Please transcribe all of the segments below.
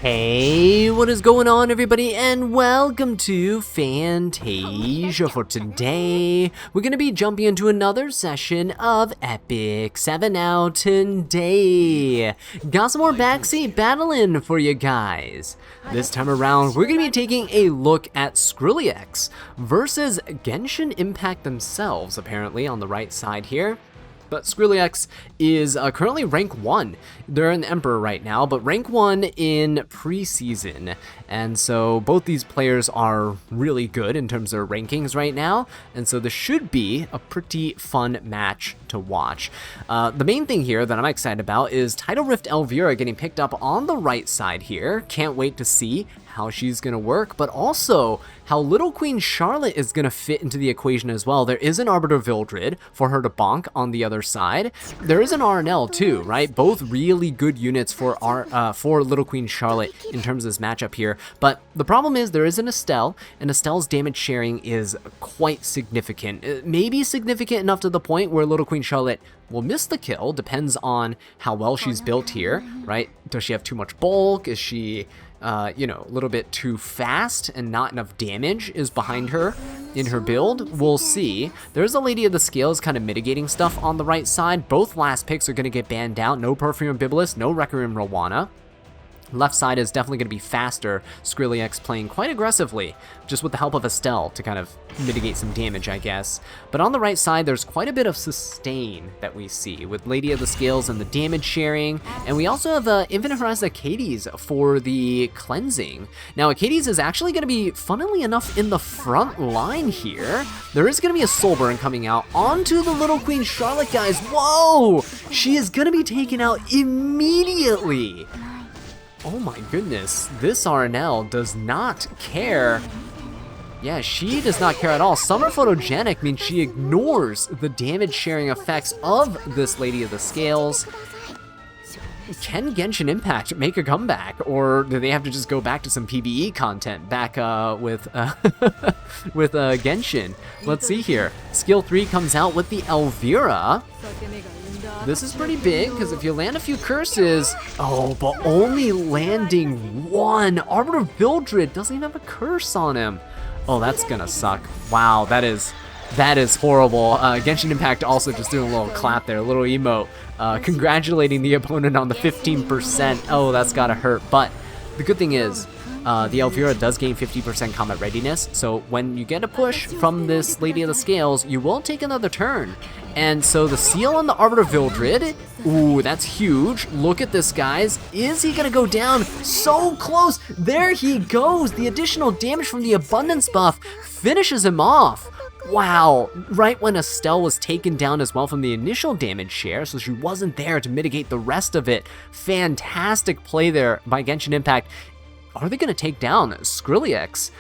Hey, what is going on everybody, and welcome to Fantasia. For today, we're going to be jumping into another session of Epic 7 out today. Got some more Backseat battling for you guys. This time around, we're going to be taking a look at Skrillex versus Genshin Impact themselves, apparently, on the right side here. But Skrillex is currently rank 1. They're an Emperor right now, but rank 1 in preseason. And so both these players are really good in terms of their rankings right now. And so this should be a pretty fun match to watch. The main thing here that I'm excited about is Tidal Rift Elvira getting picked up on the right side here. Can't wait to see how she's going to work, but also how Little Queen Charlotte is going to fit into the equation as well. There is an Arbiter Vildred for her to bonk on the other side. There is an RNL too, right? Both really good units for Little Queen Charlotte in terms of this matchup here. But the problem is there is an Estelle, and Estelle's damage sharing is quite significant. Maybe significant enough to the point where Little Queen Charlotte will miss the kill. Depends on how well she's built here, right? Does she have too much bulk? Is she you know, a little bit too fast and not enough damage is behind her in her build? We'll see. There's a Lady of the Scales kind of mitigating stuff on the right side. Both last picks are going to get banned out. No Perfume Bibulus, no Requiem Rowana. Left side is definitely going to be faster. Skrillex playing quite aggressively, just with the help of Estelle to kind of mitigate some damage, I guess. But on the right side, there's quite a bit of sustain that we see with Lady of the Scales and the damage sharing. And we also have Infinite Horizon Acades for the cleansing. Now, Acades is actually going to be, funnily enough, in the front line here. There is going to be a Soul Burn coming out onto the Little Queen Charlotte, guys. Whoa! She is going to be taken out immediately. Oh my goodness, this RNL does not care. Yeah, she does not care at all. Summer Photogenic means she ignores the damage sharing effects of this Lady of the Scales. Can Genshin Impact make a comeback, or do they have to just go back to some PvE content back with Genshin? Let's see here. Skill 3 comes out with the Elvira. This is pretty big, because if you land a few curses... Oh, but only landing one! Arbiter Vildred doesn't even have a curse on him. Oh, that's gonna suck. Wow, that is horrible. Genshin Impact also just doing a little clap there, a little emote. Congratulating the opponent on the 15%. Oh, that's gotta hurt. But the good thing is, the Elvira does gain 50% combat readiness, so when you get a push from this Lady of the Scales, you will take another turn. And so the seal on the Arbiter Vildred, ooh, that's huge. Look at this, guys. Is he gonna go down? So close. There he goes. The additional damage from the abundance buff finishes him off. Wow, right when Estelle was taken down as well from the initial damage share, so she wasn't there to mitigate the rest of it. Fantastic play there by Genshin Impact. Are they gonna take down Skrillex?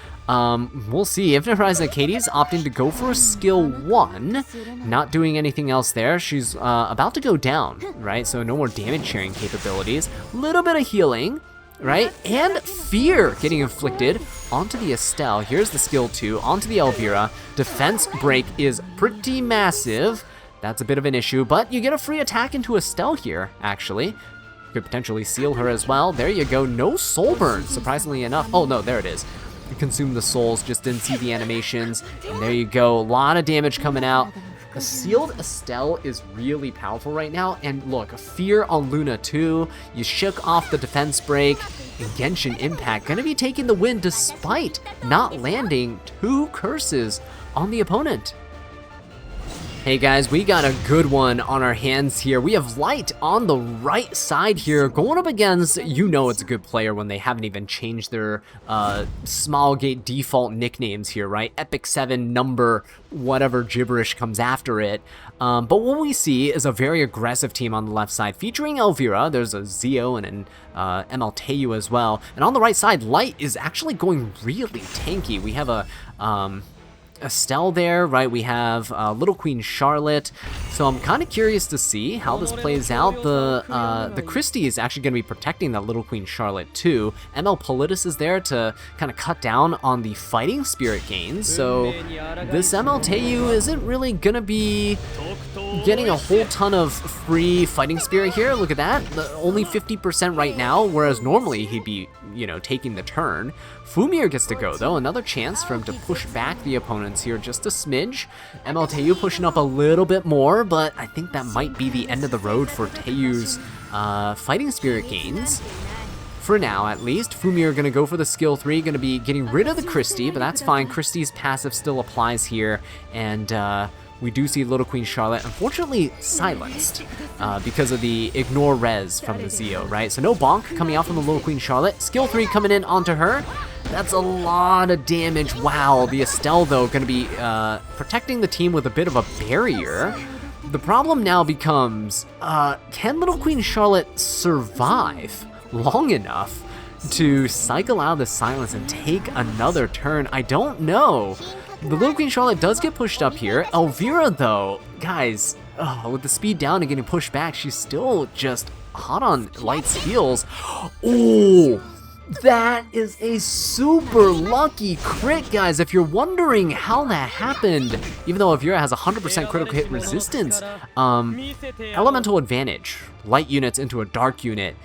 We'll see. Infinite Horizon Acades opting to go for a skill 1, not doing anything else there. She's about to go down, right? So no more damage sharing capabilities. Little bit of healing, right? And fear getting inflicted onto the Estelle. Here's the skill 2 onto the Elvira. Defense break is pretty massive. That's a bit of an issue, but you get a free attack into Estelle here, actually. Could potentially seal her as well. There you go. No soul burn, surprisingly enough. Oh no, there it is. Consume the souls, just didn't see the animations. And there you go, a lot of damage coming out. The sealed Estelle is really powerful right now. And look, fear on Luna too. You shook off the defense break. And Genshin Impact gonna be taking the win despite not landing 2 curses on the opponent. Hey guys, we got a good one on our hands here. We have Light on the right side here, going up against, you know it's a good player when they haven't even changed their small gate default nicknames here, right? Epic 7 number, whatever gibberish comes after it. But what we see is a very aggressive team on the left side, featuring Elvira. There's a Zio and an MLTU as well. And on the right side, Light is actually going really tanky. We have a... Estelle there, right? We have Little Queen Charlotte. So I'm kind of curious to see how this plays out. The Christie is actually going to be protecting that Little Queen Charlotte too. ML Politis is there to kind of cut down on the fighting spirit gains. So this ML Teu isn't really going to be getting a whole ton of free fighting spirit here. Look at that. Only 50% right now, whereas normally he'd be, you know, taking the turn. Fumir gets to go, though. Another chance for him to push back the opponents here just a smidge. ML Teu pushing up a little bit more, but I think that might be the end of the road for Teu's fighting spirit gains. For now, at least. Fumir gonna go for the skill 3, gonna be getting rid of the Christie, but that's fine. Christie's passive still applies here, and we do see Little Queen Charlotte, unfortunately silenced because of the ignore res from the Zeo, right? So no bonk coming out from the Little Queen Charlotte. Skill 3 coming in onto her. That's a lot of damage. Wow, the Estelle, though, gonna be protecting the team with a bit of a barrier. The problem now becomes, can Little Queen Charlotte survive long enough to cycle out of the silence and take another turn? I don't know. The Little Queen Charlotte does get pushed up here. Elvira, though, guys, with the speed down and getting pushed back, she's still just hot on Light's heels. Oh, that is a super lucky crit, guys. If you're wondering how that happened, even though Elvira has 100% critical hit resistance, elemental advantage, light units into a dark unit,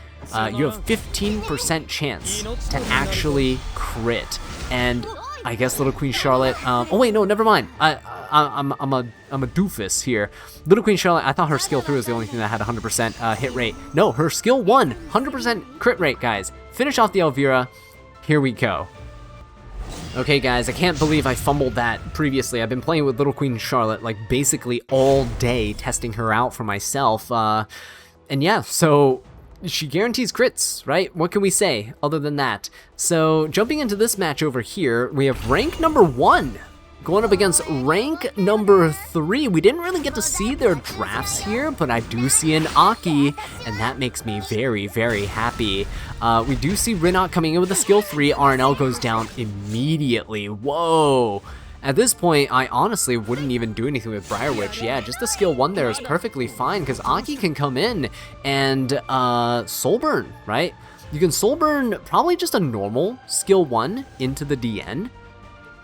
you have 15% chance to actually crit. And I guess Little Queen Charlotte, oh wait, no, never mind. I'm a doofus here. Little Queen Charlotte, I thought her skill 3 was the only thing that had 100% hit rate. No, her skill 1, 100% crit rate, guys. Finish off the Elvira. Here we go. Okay, guys, I can't believe I fumbled that previously. I've been playing with Little Queen Charlotte like basically all day, testing her out for myself. And yeah, so she guarantees crits, right? What can we say other than that? So jumping into this match over here, we have rank number 1 going up against rank number 3. We didn't really get to see their drafts here, but I do see an Aki, and that makes me very, very happy. We do see Rinok coming in with a skill 3. RNL goes down immediately. Whoa. At this point, I honestly wouldn't even do anything with Briarwitch. Yeah, just the skill 1 there is perfectly fine, because Aki can come in and Soulburn, right? You can Soulburn probably just a normal skill 1 into the DN.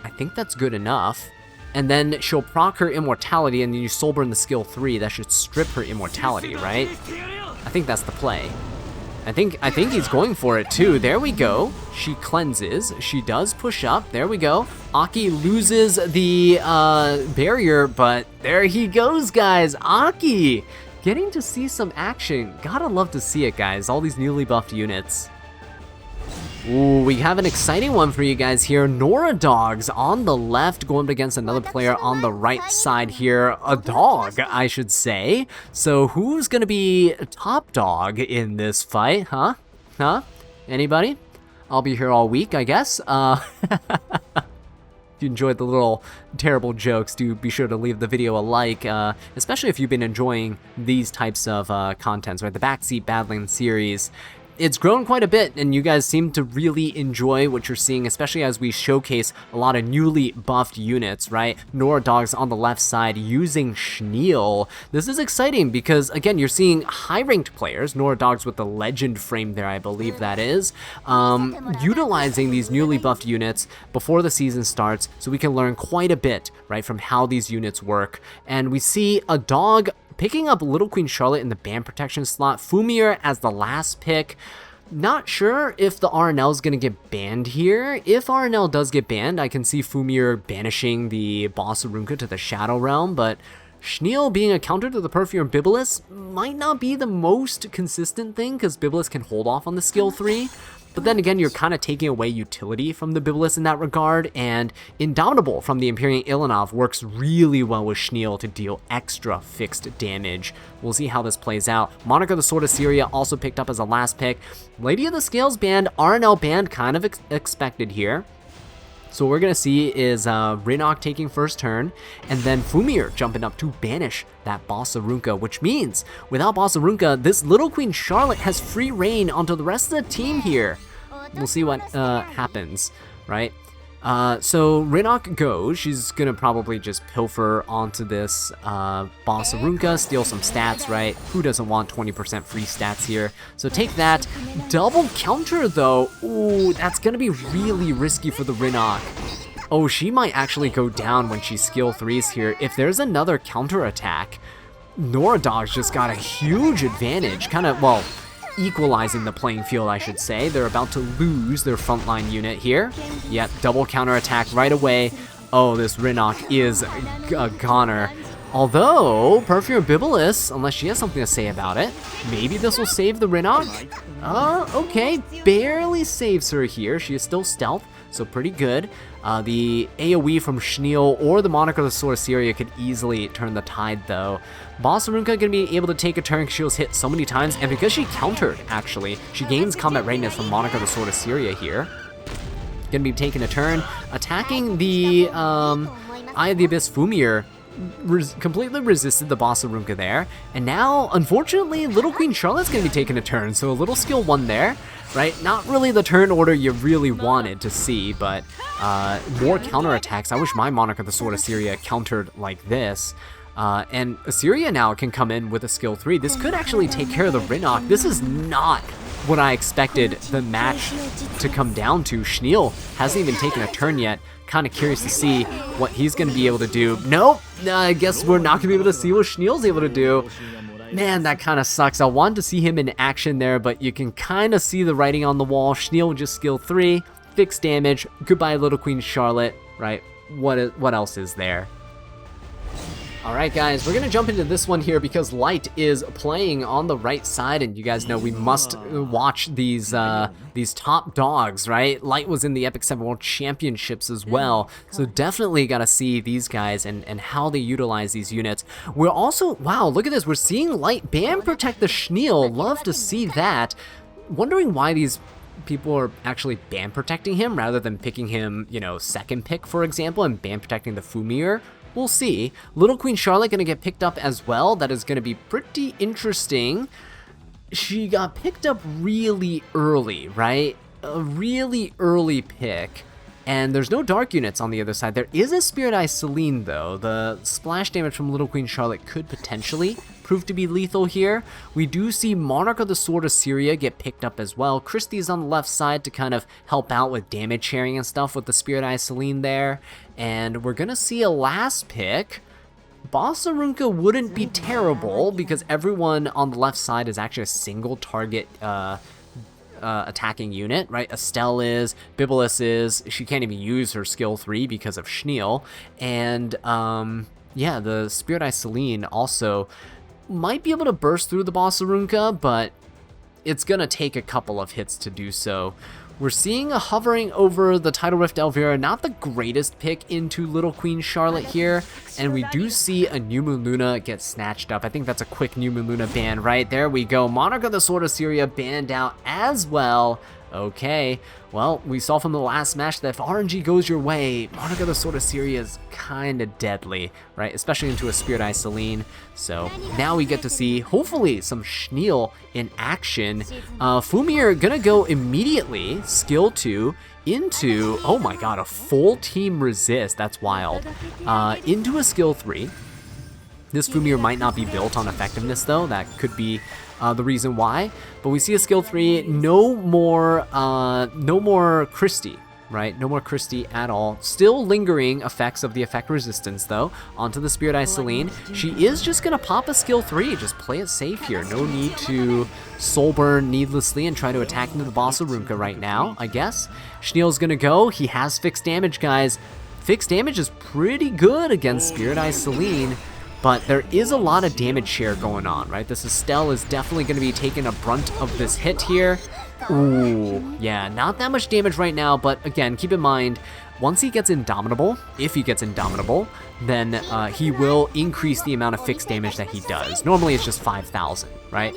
I think that's good enough. And then she'll proc her immortality, and then you Soulburn the skill 3. That should strip her immortality, right? I think that's the play. I think he's going for it too. There we go. She cleanses. She does push up. There we go. Aki loses the barrier, but there he goes, guys. Aki getting to see some action. Gotta love to see it, guys. All these newly buffed units. Ooh, we have an exciting one for you guys here. Nora Dogs on the left going up against another player on the right side here. A dog, I should say. So who's gonna be top dog in this fight, huh? Anybody? I'll be here all week, I guess. If you enjoyed the little terrible jokes, do be sure to leave the video a like, especially if you've been enjoying these types of contents, right? The Backseat Battling series. It's grown quite a bit, and you guys seem to really enjoy what you're seeing, especially as we showcase a lot of newly buffed units, right? Nora Dogs on the left side using Schneel. This is exciting because, again, you're seeing high-ranked players, Nora Dogs with the legend frame there, I believe that is, utilizing these newly buffed units before the season starts, so we can learn quite a bit, right, from how these units work. And we see a dog picking up Little Queen Charlotte in the ban protection slot, Fumir as the last pick. Not sure if the RNL is going to get banned here. If RNL does get banned, I can see Fumir banishing the Boss Arunka to the Shadow Realm, but Schneel being a counter to the Perfume Bibulus might not be the most consistent thing, because Bibulus can hold off on the skill 3. But then again, you're kind of taking away utility from the Bibulus in that regard, and Indomitable from the Empyrean Ilanov works really well with Schneel to deal extra fixed damage. We'll see how this plays out. Monica the Sword of Syria also picked up as a last pick. Lady of the Scales banned, RNL banned, kind of expected here. So what we're going to see is Rinok taking first turn, and then Fumir jumping up to banish that Boss Arunka, which means without Boss Arunka, this Little Queen Charlotte has free reign onto the rest of the team here. We'll see what happens, right? So Rinok goes. She's going to probably just pilfer onto this Boss Arunka, steal some stats, right? Who doesn't want 20% free stats here? So take that. Double counter, though. Ooh, that's going to be really risky for the Rinok. Oh, she might actually go down when she skill 3s here. If there's another counter attack, Noradog's just got a huge advantage, kind of, well, equalizing the playing field, I should say. They're about to lose their frontline unit here. Yep, double counterattack right away. Oh, this Rinok is a goner. Although, Perfume Bibulus, unless she has something to say about it, maybe this will save the Rinok? Okay, barely saves her here. She is still stealth, so pretty good. The AoE from Schneel or the Monarch of the Sword of Syria could easily turn the tide, though. Boss Arunka gonna be able to take a turn because she was hit so many times, and because she countered, actually, she gains combat readiness from Monarch of the Sword of Syria here. Gonna be taking a turn, attacking the Eye of the Abyss Fumir. Completely resisted the Boss Arunka there, and now, unfortunately, Little Queen Charlotte's gonna be taking a turn, so a little skill 1 there, right? Not really the turn order you really wanted to see, but more counterattacks. I wish my Monarch of the Sword of Syria countered like this. And Assyria now can come in with a skill 3. This could actually take care of the Rinok. This is not what I expected the match to come down to. Schneel hasn't even taken a turn yet. Kind of curious to see what he's going to be able to do. Nope, I guess we're not going to be able to see what Schneel's able to do. Man, that kind of sucks. I wanted to see him in action there, but you can kind of see the writing on the wall. Schneel with just skill 3, fixed damage. Goodbye, Little Queen Charlotte, right? What else is there? Alright guys, we're going to jump into this one here because Light is playing on the right side, and you guys know we must watch these top dogs, right? Light was in the Epic 7 World Championships as well, so definitely got to see these guys and how they utilize these units. We're also, wow, look at this, we're seeing Light ban protect the Schneel. Love to see that. Wondering why these people are actually ban protecting him rather than picking him, you know, second pick, for example, and ban protecting the Fumir. We'll see. Little Queen Charlotte gonna get picked up as well. That is gonna be pretty interesting. She got picked up really early, right? A really early pick. And there's no dark units on the other side. There is a Spirit Eye Celine, though. The splash damage from Little Queen Charlotte could potentially prove to be lethal here. We do see Monarch of the Sword of Syria get picked up as well. Christie's on the left side to kind of help out with damage sharing and stuff with the Spirit Eye Celine there. And we're going to see a last pick. Boss Arunka wouldn't be terrible because everyone on the left side is actually a single target attacking unit, right? Estelle is, Bibulus is, she can't even use her skill 3 because of Schneel, and yeah, the Spirit Eye Celine also might be able to burst through the Boss Arunka, but it's gonna take a couple of hits to do so. We're seeing a hovering over the Tidal Rift Elvira, not the greatest pick into Little Queen Charlotte here, and we do see a New Moon Luna get snatched up. I think that's a quick New Moon Luna ban, right? There we go. Monarch of the Sword of Syria banned out as well. Okay, well, we saw from the last match that if RNG goes your way, Monarch of the Sword of Syria is kind of deadly, right? Especially into a Spirit Eye Celine. So now we get to see, hopefully, some Schneel in action. Fumir gonna go immediately, skill 2, into, oh my god, a full team resist. That's wild. Into a skill 3. This Fumir might not be built on effectiveness, though. That could be the reason why. But we see a skill 3. No more Christie, right? No more Christie at all. Still lingering effects of the effect resistance, though, onto the Spirit Eye Celine. She is just going to pop a skill 3. Just play it safe here. No need to soul burn needlessly and try to attack into the Boss Arunka right now, I guess. Schneel's going to go. He has fixed damage, guys. Fixed damage is pretty good against Spirit Eye Celine. But there is a lot of damage share going on, right? This Estelle is definitely going to be taking a brunt of this hit here. Ooh, yeah, not that much damage right now, but again, keep in mind, once he gets Indomitable, if he gets Indomitable, then he will increase the amount of fixed damage that he does. Normally it's just 5,000, right?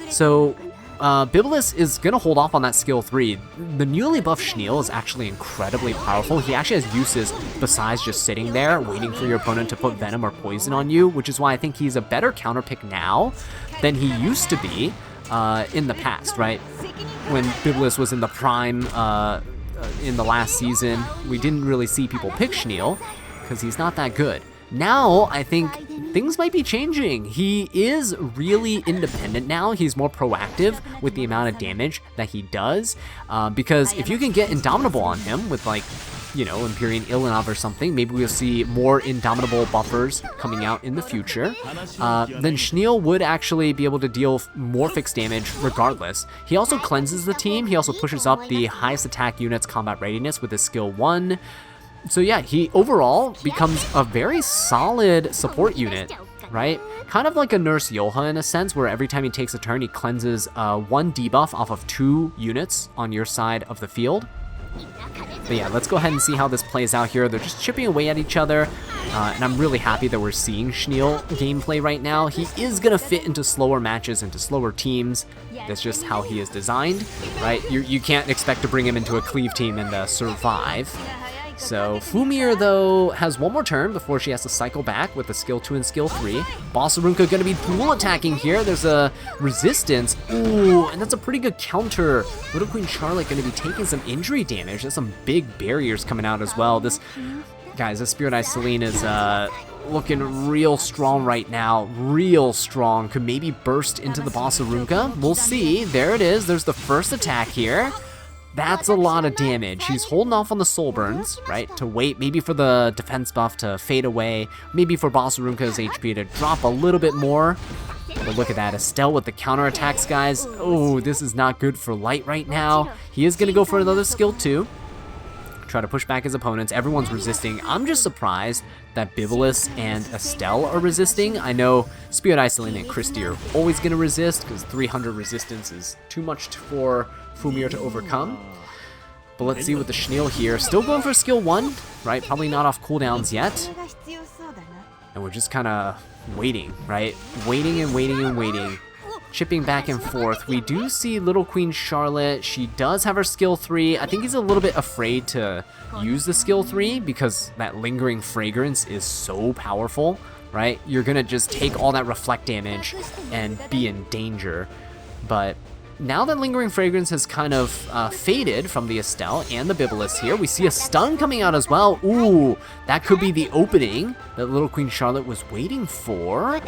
So Bibulus is going to hold off on that skill 3. The newly buffed Schneel is actually incredibly powerful. He actually has uses besides just sitting there waiting for your opponent to put Venom or Poison on you, which is why I think he's a better counter pick now than he used to be in the past, right? When Bibulus was in the prime in the last season, we didn't really see people pick Schneel because he's not that good. Now, I think things might be changing. He is really independent now. He's more proactive with the amount of damage that he does. Because if you can get Indomitable on him with like you know, Empyrean Ilanov or something. Maybe we'll see more Indomitable buffers coming out in the future. Then Schneel would actually be able to deal more fixed damage regardless. He also cleanses the team. He also pushes up the highest attack unit's combat readiness with his skill 1. So yeah, he overall becomes a very solid support unit, right? Kind of like a Nurse Yoha in a sense, where every time he takes a turn, he cleanses 1 debuff off of 2 units on your side of the field. But yeah, let's go ahead and see how this plays out here. They're just chipping away at each other, and I'm really happy that we're seeing Schneel gameplay right now. He is going to fit into slower matches, into slower teams. That's just how he is designed, right? You can't expect to bring him into a cleave team and survive. So Fumir, though, has 1 more turn before she has to cycle back with the skill 2 and skill 3. Bossarunka going to be dual attacking here. There's a resistance. Ooh, and that's a pretty good counter. Little Queen Charlotte going to be taking some injury damage. There's some big barriers coming out as well. This Spirit Eye Celine is looking real strong right now. Real strong. Could maybe burst into the Bossarunka. We'll see. There it is. There's the first attack here. That's a lot of damage. He's holding off on the soul burns, right? To wait, maybe for the defense buff to fade away. Maybe for Bossarunka's HP to drop a little bit more. But look at that, Estelle with the counterattacks, guys. Oh, this is not good for Light right now. He is going to go for another skill 2. Try to push back his opponents. Everyone's resisting. I'm just surprised that Bibulus and Estelle are resisting. I know Spirit Iceland and Christy are always going to resist because 300 resistance is too much for Fumir to overcome. But let's see with the Schneel here. Still going for skill 1, right? Probably not off cooldowns yet. And we're just kind of waiting, right? Waiting and waiting and waiting. Chipping back and forth. We do see Little Queen Charlotte. She does have her skill 3. I think he's a little bit afraid to use the skill 3 because that lingering fragrance is so powerful, right? You're gonna just take all that reflect damage and be in danger. But now that lingering fragrance has kind of faded from the Estelle and the Bibulus here, we see a stun coming out as well. Ooh, that could be the opening that Little Queen Charlotte was waiting for.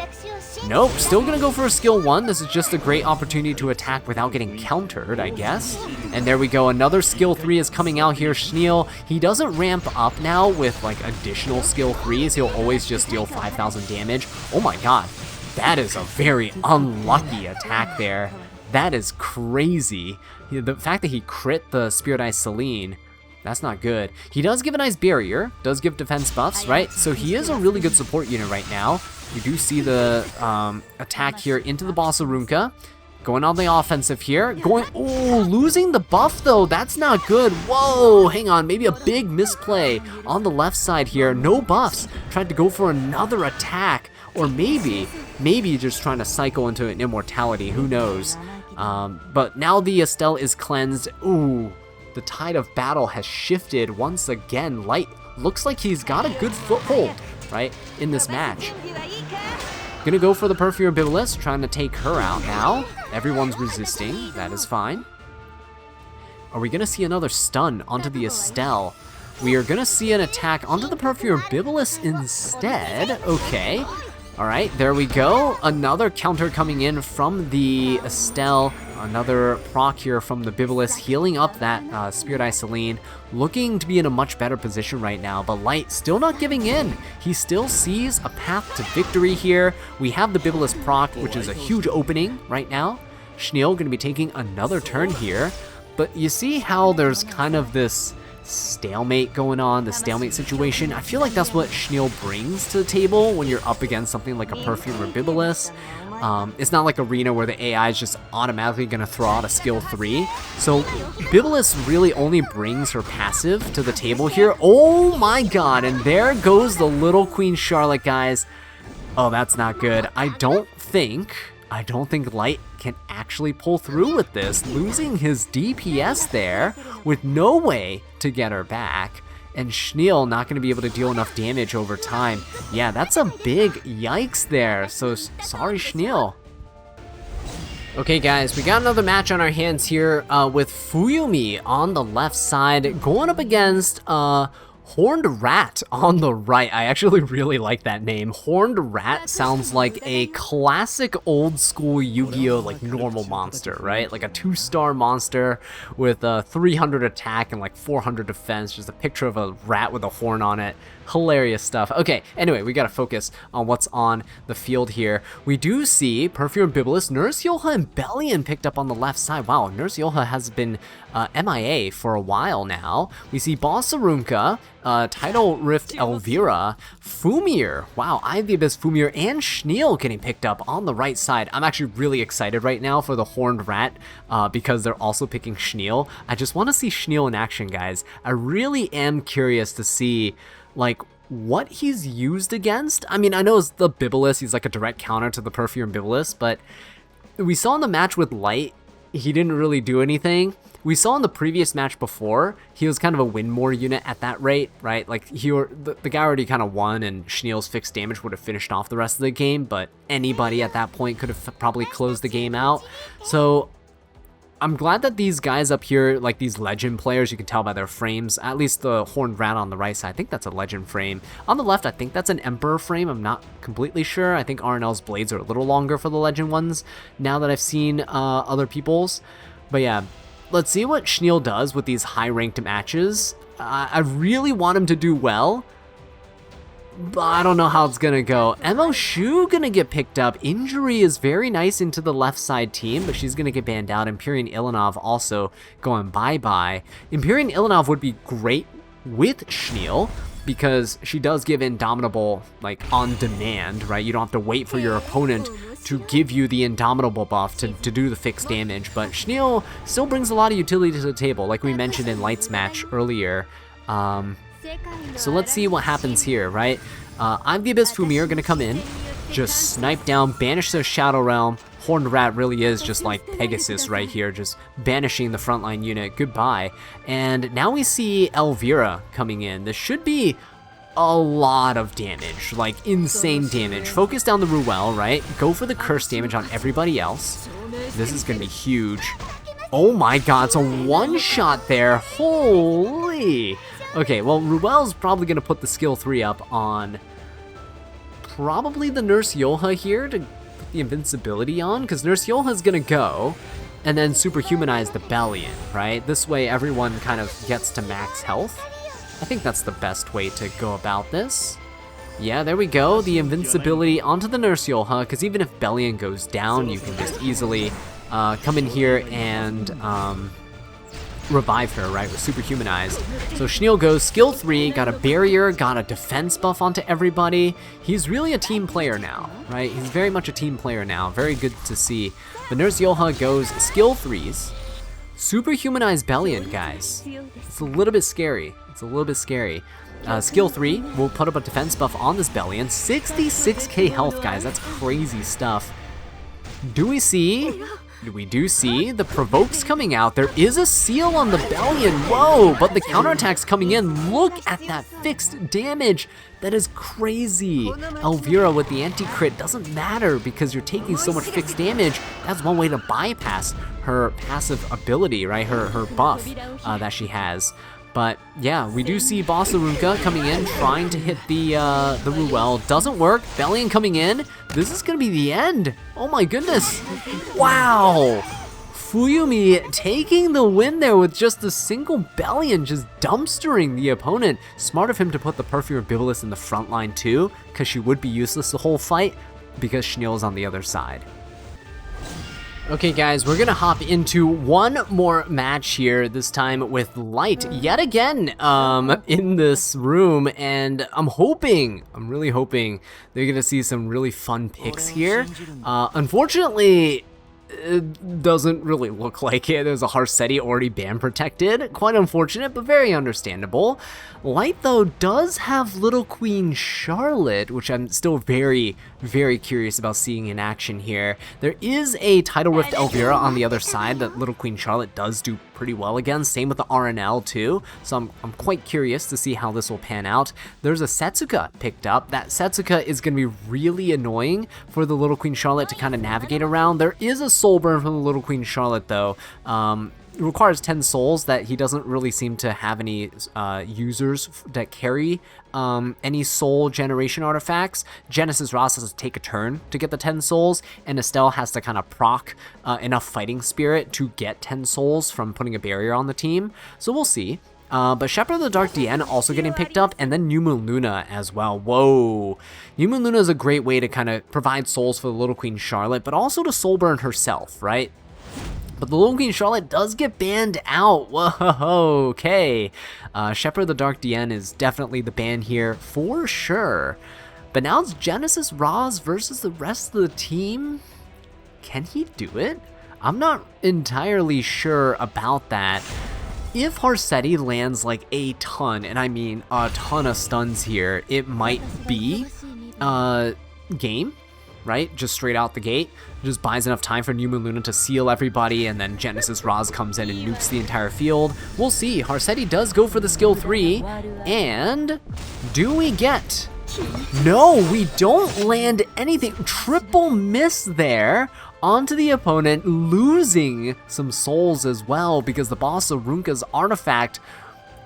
Nope, still gonna go for a skill 1. This is just a great opportunity to attack without getting countered, I guess. And there we go, another skill 3 is coming out here. Schneel, he doesn't ramp up now with like additional skill 3s. He'll always just deal 5,000 damage. Oh my god, that is a very unlucky attack there. That is crazy. The fact that he crit the Spirit Eye Celine, that's not good. He does give a nice barrier, does give defense buffs, right? So he is a really good support unit right now. We do see the attack here into the Bossarunka. Going on the offensive here. Losing the buff though, that's not good. Whoa, hang on, maybe a big misplay on the left side here. No buffs, tried to go for another attack. Or maybe just trying to cycle into an immortality, who knows. But now the Estelle is cleansed. Ooh, the tide of battle has shifted once again. Light looks like he's got a good foothold, right, in this match. Gonna go for the Perfumer Bibulus, trying to take her out now. Everyone's resisting, that is fine. Are we gonna see another stun onto the Estelle? We are gonna see an attack onto the Perfumer Bibulus instead. Okay. All right, there we go. Another counter coming in from the Estelle. Another proc here from the Bibulus, healing up that Spirit Eye Celine. Looking to be in a much better position right now, but Light still not giving in. He still sees a path to victory here. We have the Bibulus proc, which is a huge opening right now. Schneel going to be taking another turn here. But you see how there's kind of this stalemate going on, the stalemate situation. I feel like that's what Schneel brings to the table when you're up against something like a Perfume or Bibulus. It's not like Arena where the AI is just automatically going to throw out a skill 3. So Bibulus really only brings her passive to the table here. Oh my god, and there goes the Little Queen Charlotte, guys. Oh, that's not good. I don't think Light can actually pull through with this, losing his DPS there with no way to get her back. And Schneel not going to be able to deal enough damage over time. Yeah, that's a big yikes there. So sorry, Schneel. Okay, guys, we got another match on our hands here with Fuyumi on the left side going up against Horned Rat on the right. I actually really like that name. Horned Rat sounds like a classic old school Yu-Gi-Oh! Like normal monster, right? Like a 2-star monster with 300 attack and like 400 defense. Just a picture of a rat with a horn on it. Hilarious stuff. Okay, anyway, we gotta focus on what's on the field here. We do see Perfume Bibulus, Nurse Yoha, and Bellion picked up on the left side. Wow, Nurse Yoha has been MIA for a while now. We see Bossarunka, Tidal Rift Elvira, Fumir. Wow, Eye of the Abyss Fumir and Schneel getting picked up on the right side. I'm actually really excited right now for the Horned Rat because they're also picking Schneel. I just want to see Schneel in action, guys. I really am curious to see like what he's used against. I mean, I know it's the Bibulus, he's like a direct counter to the Perfume Bibulus, but we saw in the match with Light, he didn't really do anything. We saw in the previous match before, he was kind of a win more unit at that rate, right? Like the guy already kind of won and Schneel's fixed damage would have finished off the rest of the game, but anybody at that point could have probably closed the game out. So I'm glad that these guys up here, like these legend players, you can tell by their frames, at least the Horned Rat on the right side, I think that's a legend frame. On the left, I think that's an Emperor frame. I'm not completely sure. I think RNL's blades are a little longer for the legend ones now that I've seen other people's. But yeah, let's see what Schneel does with these high-ranked matches. I really want him to do well, but I don't know how it's gonna go. Emo Shu gonna get picked up. Injury is very nice into the left side team, but she's gonna get banned out. Empyrean Ilanov also going bye-bye. Empyrean Ilanov would be great with Schneel because she does give Indomitable like on demand, right? You don't have to wait for your opponent to give you the Indomitable buff to do the fixed damage, but Schneel still brings a lot of utility to the table, like we mentioned in Light's match earlier. So let's see what happens here, right? Eye of the Abyss Fumir gonna come in, just snipe down, banish their Shadow Realm. Horned Rat really is just like Pegasus right here, just banishing the frontline unit. Goodbye. And now we see Elvira coming in. This should be a lot of damage, like insane damage. Focus down the Ruel, right? Go for the curse damage on everybody else. This is gonna be huge. Oh my god, it's a one-shot there. Holy! Okay, well, Ruel's probably gonna put the skill 3 up on probably the Nurse Yoha here to put the invincibility on, because Nurse Yoha's gonna go and then superhumanize the Bellion, right? This way everyone kind of gets to max health. I think that's the best way to go about this. Yeah, there we go, the invincibility onto the Nurse Yoha, because even if Bellion goes down, you can just easily come in here and revive her, right, with superhumanized. So Schneel goes skill 3, got a barrier, got a defense buff onto everybody. He's really a team player now, right? He's very much a team player now. Very good to see. The Nurse Yoha goes skill 3s. Superhumanized Bellion, guys. It's a little bit scary. It's a little bit scary. Skill 3 will put up a defense buff on this Bellion. 66k health, guys. That's crazy stuff. We do see the provokes coming out. There is a seal on the Bellion. Whoa, but the counterattack's coming in. Look at that fixed damage. That is crazy. Elvira with the anti-crit doesn't matter because you're taking so much fixed damage. That's one way to bypass her passive ability, right? Her buff that she has. But yeah, we do see Bossarunka coming in, trying to hit the Ruel. Doesn't work. Bellion coming in. This is gonna be the end. Oh my goodness. Wow. Fuyumi taking the win there with just a single Bellion, just dumpstering the opponent. Smart of him to put the Perfume Bibulus in the front line too, because she would be useless the whole fight, because Schneel's on the other side. Okay guys, we're gonna hop into one more match here, this time with Light yet again in this room, and I'm really hoping they're gonna see some really fun picks here. Unfortunately, it doesn't really look like it. There's a Harseti already ban protected. Quite unfortunate, but very understandable. Light, though, does have Little Queen Charlotte, which I'm still very, very curious about seeing in action here. There is a Tidal Rift Elvira on the other side that Little Queen Charlotte does do pretty well against. Same with the RNL, too. So I'm quite curious to see how this will pan out. There's a Setsuka picked up. That Setsuka is going to be really annoying for the Little Queen Charlotte to kind of navigate around. There is a Soul Burn from the Little Queen Charlotte, though. requires 10 souls that he doesn't really seem to have any users that carry any soul generation artifacts. Genesis Ross has to take a turn to get the 10 souls, and Estelle has to kind of proc enough fighting spirit to get 10 souls from putting a barrier on the team. So we'll see. But Shepherd of the Dark Diane also getting picked up, and then New Moon Luna as well. Whoa. New Moon Luna is a great way to kind of provide souls for the Little Queen Charlotte, but also to Soulburn herself, right? But the Little Queen Charlotte does get banned out. Whoa, okay. Shepherd of the Dark Diane is definitely the ban here for sure. But now it's Genesis Roz versus the rest of the team. Can he do it? I'm not entirely sure about that. If Harsetti lands like a ton, and I mean a ton of stuns here, it might be game, right? Just straight out the gate. Just buys enough time for New Moon Luna to seal everybody, and then Genesis Roz comes in and nukes the entire field. We'll see. Harsetti does go for the skill 3, and do we get... No, we don't land anything. Triple miss there onto the opponent, losing some souls as well because the boss of Runka's artifact.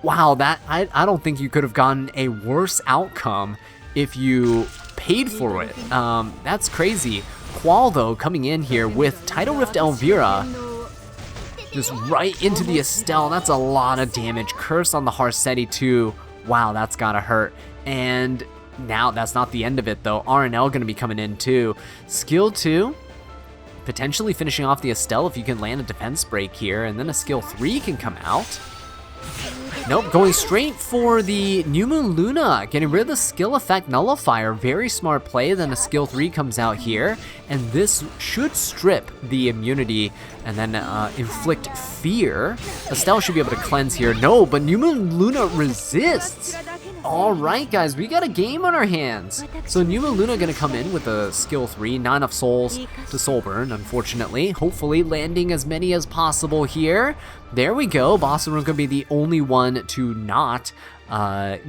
Wow, that I don't think you could have gotten a worse outcome if you paid for it. That's crazy. Qual, though, coming in here with Tidal Rift Elvira, just right into the Estelle. That's a lot of damage. Curse on the Harsetti, too. Wow, that's gotta hurt. And now, that's not the end of it, though. RNL gonna be coming in, too. Skill 2, potentially finishing off the Estelle if you can land a defense break here, and then a skill 3 can come out. Nope, going straight for the New Moon Luna, getting rid of the skill effect nullifier. Very smart play. Then a skill 3 comes out here, and this should strip the immunity and then inflict fear. Estelle should be able to cleanse here. No, but New Moon Luna resists. All right, guys, we got a game on our hands. So New Moon Luna gonna come in with a skill 3, not enough souls to Soulburn, unfortunately. Hopefully landing as many as possible here. There we go. Boss Room gonna be the only one to not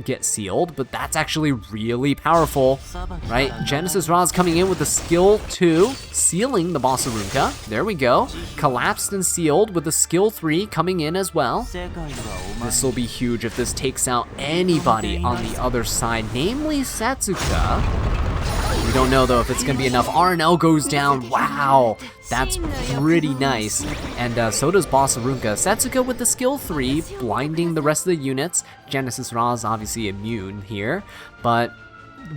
get sealed, but that's actually really powerful, right? Genesis Roz coming in with the skill 2, sealing the Boss Arunka. There we go. Collapsed and sealed with the skill 3 coming in as well. This will be huge if this takes out anybody on the other side, namely Satsuka. We don't know, though, if it's going to be enough. RNL goes down. Wow, that's pretty nice. And so does Boss Arunka. Satsuka with the skill 3, blinding the rest of the units. Genesis Roz obviously immune here, but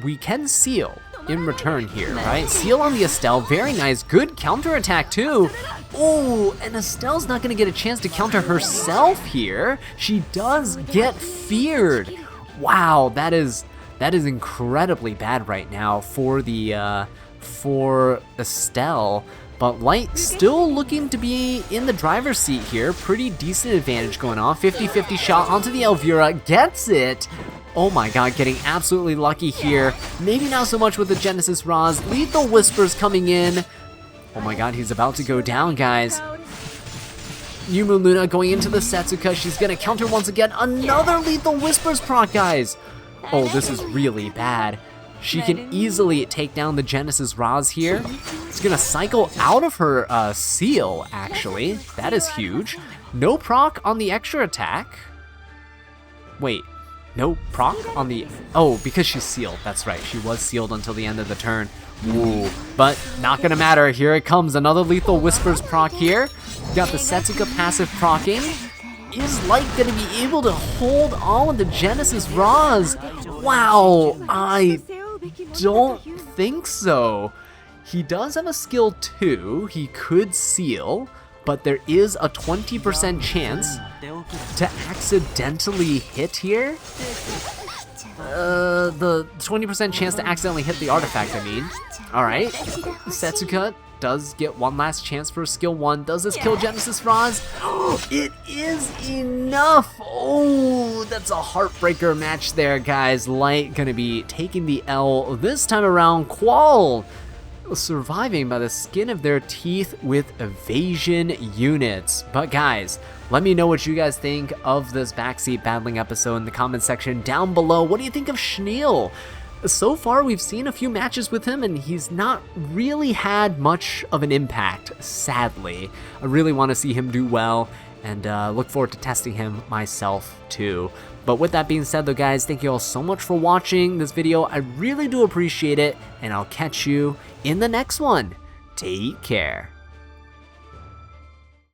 we can seal in return here, right? Seal on the Estelle, very nice. Good counterattack, too. Oh, and Estelle's not going to get a chance to counter herself here. She does get feared. Wow, that is incredibly bad right now for the for Estelle, but Light still looking to be in the driver's seat here. Pretty decent advantage going on. 50-50 shot onto the Elvira, gets it. Oh my god, getting absolutely lucky here. Maybe not so much with the Genesis Roz. Lethal Whispers coming in. Oh my god, he's about to go down, guys. New Moon Luna going into the Satsuka. She's gonna counter once again. Another Lethal Whispers proc, guys. Oh, this is really bad. She can easily take down the Genesis Roz here. It's gonna cycle out of her seal, actually. That is huge. No proc on the extra attack. Wait, no proc on the... Oh, because she's sealed. That's right, she was sealed until the end of the turn. Ooh, but not gonna matter. Here it comes, another Lethal Whispers proc here. Got the Setsuka passive procking. Is Light gonna be able to hold on with the Genesis Roz? Wow, I don't think so. He does have a skill 2, he could seal, but there is a 20% chance to accidentally hit here. The 20% chance to accidentally hit the artifact, I mean. Alright, Setsuka does get one last chance for skill 1. Does this kill Genesis Roz? It is enough! Oh, that's a heartbreaker match there, guys. Light gonna be taking the L this time around. Qual surviving by the skin of their teeth with evasion units. But guys, let me know what you guys think of this Backseat battling episode in the comment section down below. What do you think of Schneel? So far, we've seen a few matches with him, and he's not really had much of an impact, sadly. I really want to see him do well, and look forward to testing him myself too. But with that being said though guys, thank you all so much for watching this video. I really do appreciate it, and I'll catch you in the next one. Take care.